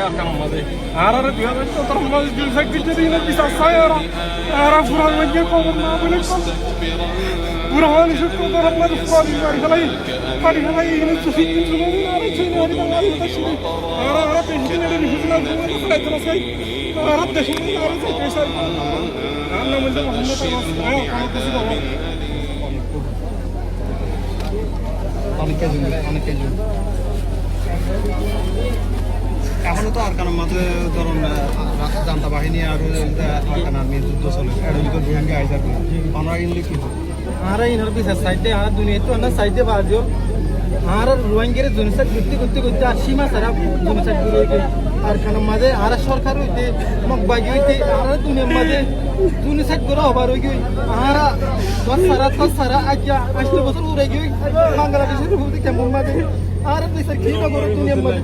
Ara dia da to tramal bil sakit jadi na bisa saya ara kurang lagi kau na boleh kau kurang ni satu orang mana sekali kali ini sufi itu ni ara cina hari tanggal itu sini ara pengen ada di hujung aku mana terus saya ara dah sini ara saya कैसा nama macam Muhammad Awas kamu kasih bawa অনেক KG এখনো তো আরকানের মাঝে ধরুন junta বাহিনী আর Arkan army যুদ্ধ চলে এর ভিতর রোহিঙ্গা আইজার আমরা ইনলি কি আর ইনার পিছে সাইডে আর দুনিয়া তো না সাইডে বাজিও আর রোহিঙ্গার জনসাদ করতে আর সীমা সারা জনসাদ করে আরকানের মাঝে আর সরকার হইতে মক বাগি হইতে আর দুনিয়ার মাঝে জনসাদ করে হবার হই আর দশ সারা আজ্ঞা 8 বছর উড়ে গই বাংলাদেশের উপর কেমন মাঝে আর পিছে কি করে দুনিয়ার মাঝে